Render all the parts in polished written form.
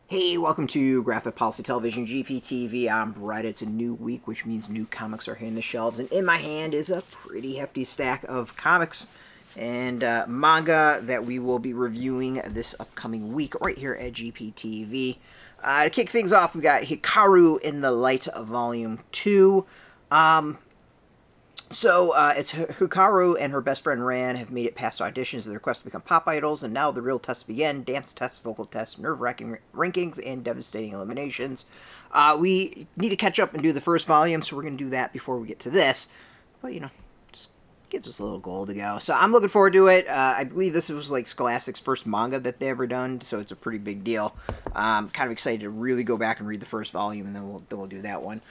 Hey, welcome to Graphic Policy Television, GPTV. I'm Brett. It's a new week, which means new comics are hitting the shelves. And in my hand is a pretty hefty stack of comics and manga that we will be reviewing this upcoming week right here at GPTV. To kick things off, we got Hikaru in the Light Volume 2. It's Hikaru and her best friend Ran have made it past auditions of their quest to become pop idols, and now the real tests begin. Dance tests, vocal tests, nerve-wracking rankings, and devastating eliminations. We need to catch up and do the first volume, so we're going to do that before we get to this. But, just gives us a little goal to go. So I'm looking forward to it. I believe this was like Scholastic's first manga that they ever done, so it's a pretty big deal. I'm kind of excited to really go back and read the first volume, and then we'll do that one.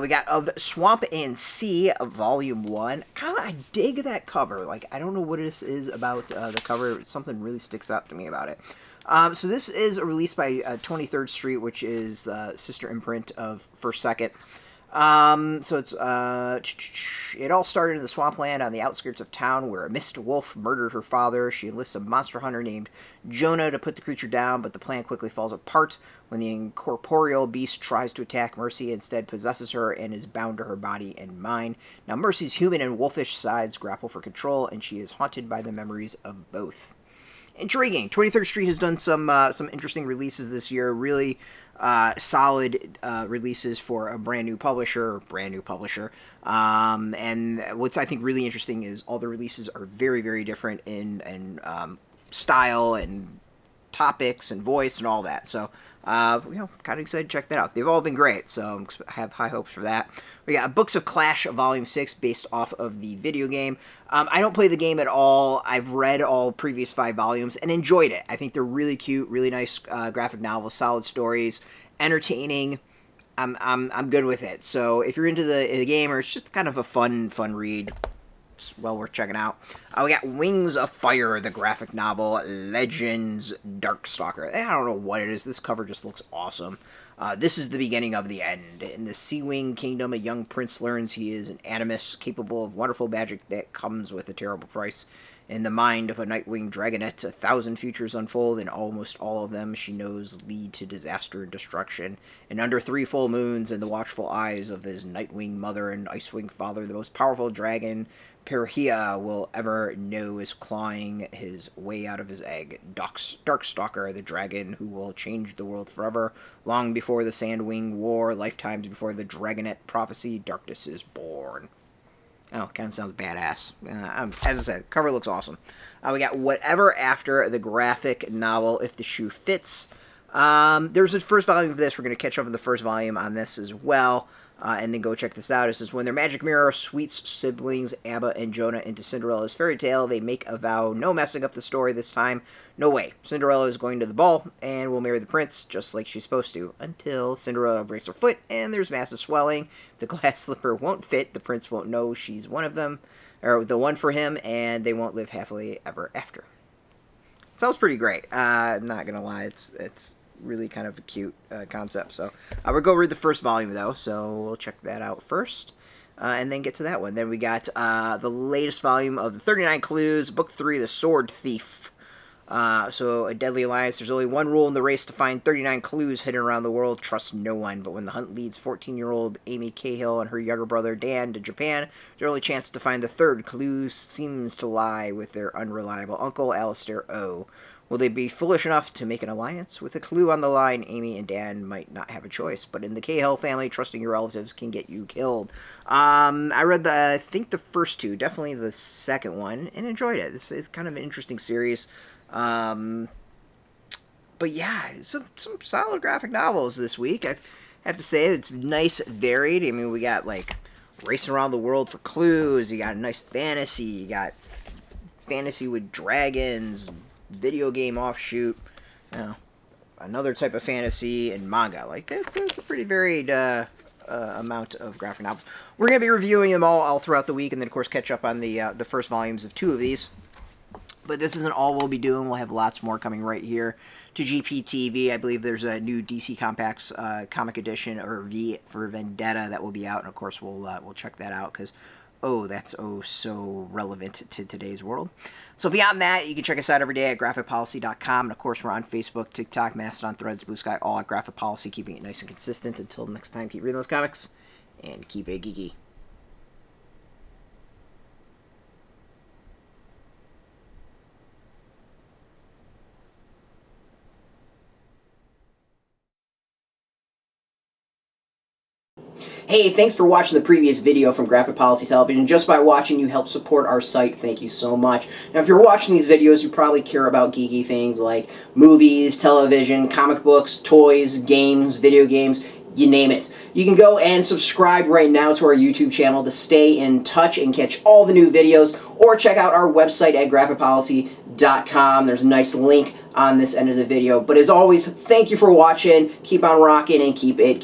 We got Of Swamp and Sea, Volume 1. I dig that cover. Like, I don't know what it is about the cover. Something really sticks out to me about it. So this is released by 23rd Street, which is the sister imprint of First Second. It all started in the swampland on the outskirts of town where a mist wolf murdered her father. She enlists a monster hunter named Jonah to put the creature down, but the plan quickly falls apart when the incorporeal beast tries to attack Mercy. Instead possesses her and is bound to her body and mind. Now Mercy's human and wolfish sides grapple for control, and she is haunted by the memories of both. Intriguing. 23rd Street has done some interesting releases this year. Really solid releases for a brand new publisher. And what's I think really interesting is all the releases are very, very different in style and topics and voice and all that. So, kind of excited to check that out. They've all been great, so I have high hopes for that. We got Books of Clash, Volume 6, based off of the video game. I don't play the game at all. I've read all previous 5 volumes and enjoyed it. I think they're really cute, really nice graphic novels, solid stories, entertaining. I'm good with it. So if you're into the game, or it's just kind of a fun read, it's well worth checking out. We got Wings of Fire, the graphic novel, Legends Darkstalker. I don't know what it is. This cover just looks awesome. This is the beginning of the end. In the Seawing Kingdom, a young prince learns he is an animus capable of wonderful magic that comes with a terrible price. In the mind of a Nightwing Dragonette, 1,000 futures unfold, and almost all of them, she knows, lead to disaster and destruction. And under 3 full moons, and the watchful eyes of his Nightwing mother and Icewing father, the most powerful dragon Perhea will ever know is clawing his way out of his egg. Darkstalker, the dragon who will change the world forever. Long before the Sandwing War, lifetimes before the Dragonette prophecy, darkness is born. Oh, kind of sounds badass. As I said, cover looks awesome. We got Whatever After, the graphic novel, If the Shoe Fits. There's a first volume of this. We're going to catch up on the first volume on this as well. And then go check this out. It says, when their magic mirror sweeps siblings Abba and Jonah into Cinderella's fairy tale, they make a vow no messing up the story this time. No way. Cinderella is going to the ball and will marry the prince just like she's supposed to, until Cinderella breaks her foot and there's massive swelling. The glass slipper won't fit. The prince won't know she's one of them, or the one for him, and they won't live happily ever after. Sounds pretty great. I'm not gonna lie, it's really kind of a cute concept. So we'll go read the first volume though, so we'll check that out first and then get to that one. Then we got the latest volume of the 39 Clues, Book 3, The Sword Thief. So a deadly alliance. There's only one rule in the race: to find 39 clues hidden around the world. Trust no one. But when the hunt leads 14-year-old Amy Cahill and her younger brother Dan to Japan, their only chance to find the third clue seems to lie with their unreliable uncle, Alistair O. Will they be foolish enough to make an alliance? With a clue on the line, Amy and Dan might not have a choice. But in the Cahill family, trusting your relatives can get you killed. I read I think the first 2, definitely the second one, and enjoyed it. It's kind of an interesting series. But yeah, some solid graphic novels this week. I have to say, it's nice, varied. I mean, we got like racing around the world for clues. You got a nice fantasy. You got fantasy with dragons, video game offshoot, another type of fantasy, and manga. Like, it's a pretty varied amount of graphic novels. We're going to be reviewing them all throughout the week, and then, of course, catch up on the first volumes of 2 of these. But this isn't all we'll be doing. We'll have lots more coming right here to GPTV. I believe there's a new DC Compacts comic edition, or V for Vendetta, that will be out, and of course we'll check that out, because Oh, that's oh so relevant to today's world. So beyond that, you can check us out every day at graphicpolicy.com. And of course, we're on Facebook, TikTok, Mastodon, Threads, Blue Sky, all at Graphic Policy, keeping it nice and consistent. Until next time, keep reading those comics and keep it geeky. Hey, thanks for watching the previous video from Graphic Policy Television. Just by watching, you help support our site. Thank you so much. Now, if you're watching these videos, you probably care about geeky things like movies, television, comic books, toys, games, video games, you name it. You can go and subscribe right now to our YouTube channel to stay in touch and catch all the new videos, or check out our website at graphicpolicy.com. There's a nice link on this end of the video. But as always, thank you for watching. Keep on rocking and keep it geeky.